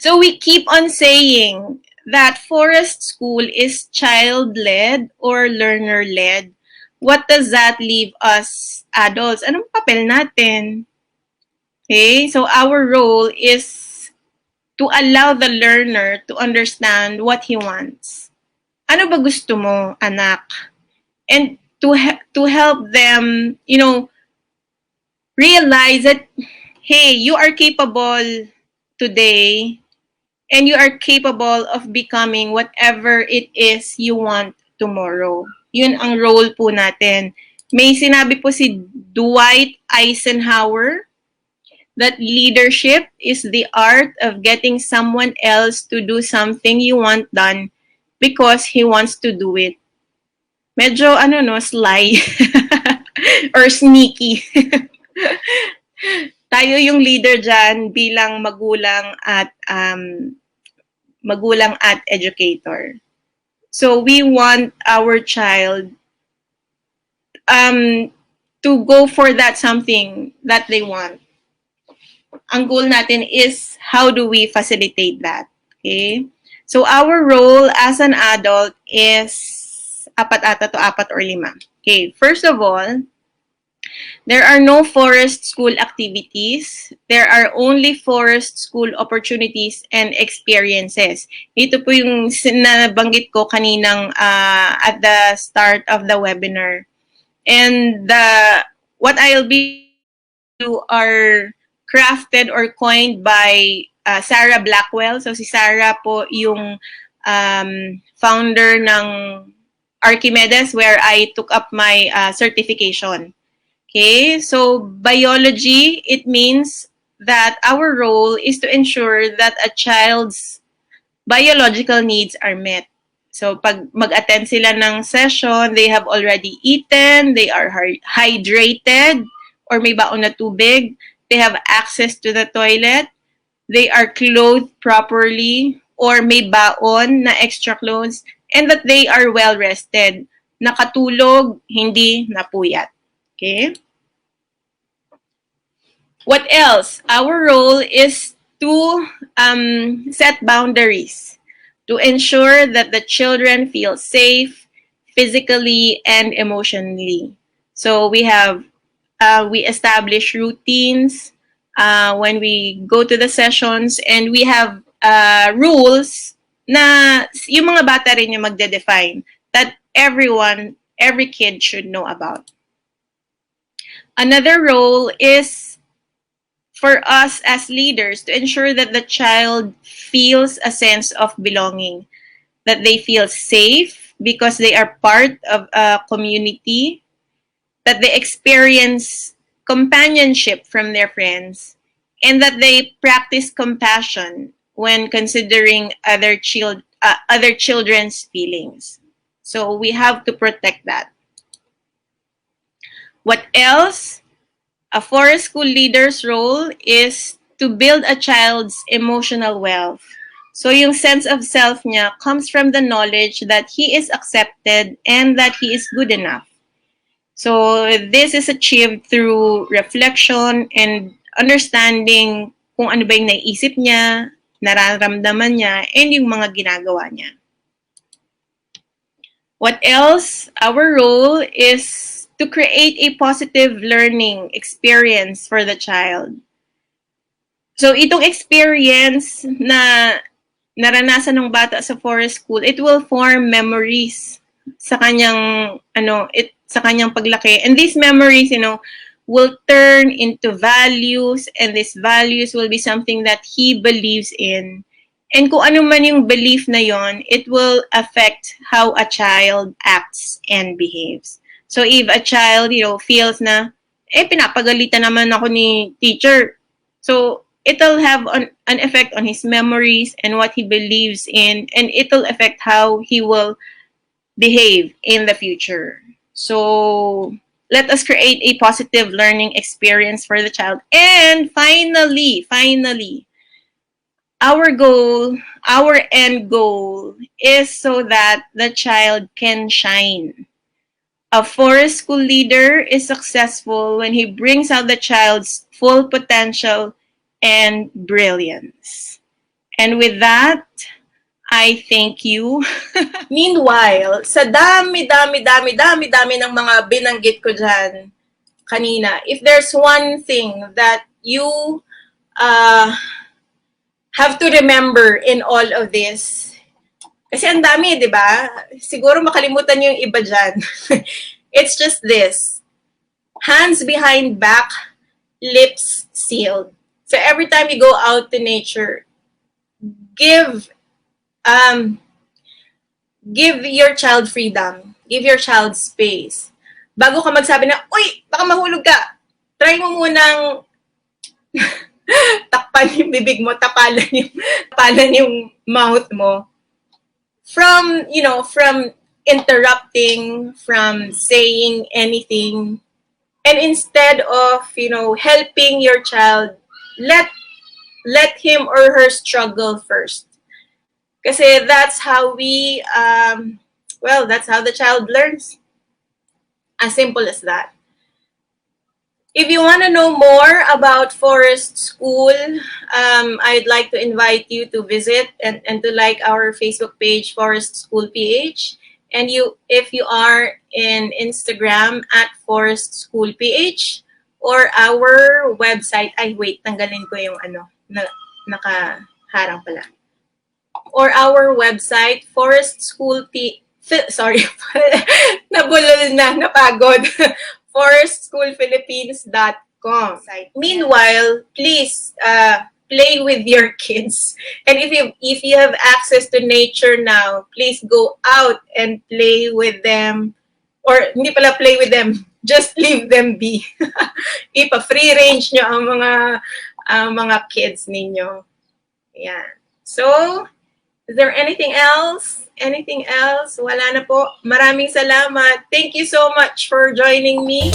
So we keep on saying that forest school is child-led or learner-led. What does that leave us adults? Anong papel natin? Okay, so our role is to allow the learner to understand what he wants. Ano ba gusto mo, anak? And to help them, realize that, hey, you are capable today and you are capable of becoming whatever it is you want tomorrow. Yun ang role po natin. May sinabi po si Dwight Eisenhower that leadership is the art of getting someone else to do something you want done because he wants to do it. Medyo sly or sneaky. Tayo yung leader dyan bilang magulang at educator. So we want our child to go for that something that they want. Ang goal natin is how do we facilitate that? Okay? So our role as an adult is apat or 5. Okay, first of all, there are no forest school activities. There are only forest school opportunities and experiences. Ito po yung nabanggit ko kaninang at the start of the webinar. And what I'll be do are crafted or coined by Sarah Blackwell. So si Sarah po yung founder ng Archimedes where I took up my certification. Okay, so biology, it means that our role is to ensure that a child's biological needs are met. So pag mag-attend sila ng session, they have already eaten, they are hydrated, or may baon na tubig, they have access to the toilet, they are clothed properly, or may baon na extra clothes, and that they are well rested. Nakatulog, hindi napuyat. Okay? What else? Our role is to set boundaries to ensure that the children feel safe physically and emotionally. So we establish routines when we go to the sessions, and we have rules na yung mga bata rin yung magde-define that every kid should know about. Another role is for us as leaders to ensure that the child feels a sense of belonging, that they feel safe because they are part of a community, that they experience companionship from their friends, and that they practice compassion when considering other children's feelings. So we have to protect that. What else? A forest school leader's role is to build a child's emotional wealth. So yung sense of self niya comes from the knowledge that he is accepted and that he is good enough. So this is achieved through reflection and understanding kung ano ba yung naiisip niya, nararamdaman niya, and yung mga ginagawa niya. What else? Our role is to create a positive learning experience for the child. So itong experience na naranasan ng bata sa forest school, it will form memories sa kanyang sa kanyang paglaki. And these memories, will turn into values, and these values will be something that he believes in. And kung ano man yung belief na yon, it will affect how a child acts and behaves. So if a child, feels na, pinapagalitan naman ako ni teacher. So it'll have an effect on his memories and what he believes in, and it'll affect how he will behave in the future. So let us create a positive learning experience for the child. And finally, our end goal is so that the child can shine. A forest school leader is successful when he brings out the child's full potential and brilliance. And with that, I thank you. Meanwhile, sa dami ng mga binanggit ko dyan kanina, if there's one thing that you have to remember in all of this, kasi ang dami, di ba? Siguro makalimutan niyo yung iba dyan. It's just this. Hands behind back, lips sealed. So every time you go out to nature, give your child freedom. Give your child space. Bago ka magsabi na, uy, baka mahulog ka. Try mo munang takpan yung bibig mo, tapalan yung mouth mo. From interrupting, from saying anything. And instead of, helping your child, let him or her struggle first. Kasi that's how that's how the child learns. As simple as that. If you want to know more about Forest School, I'd like to invite you to visit and to like our Facebook page, Forest School PH. And if you are in Instagram at Forest School PH, or our website, tanggalin ko yung nakaharang pala. Or our website, Forest School nabulol na, napagod. forestschoolphilippines.com. Meanwhile, please play with your kids. And if you have access to nature now, please go out and play with them. Or hindi pala play with them, just leave them be. Ipa-free range nyo ang mga kids ninyo. Yan. So, is there anything else? Anything else? Wala na po. Maraming salamat. Thank you so much for joining me.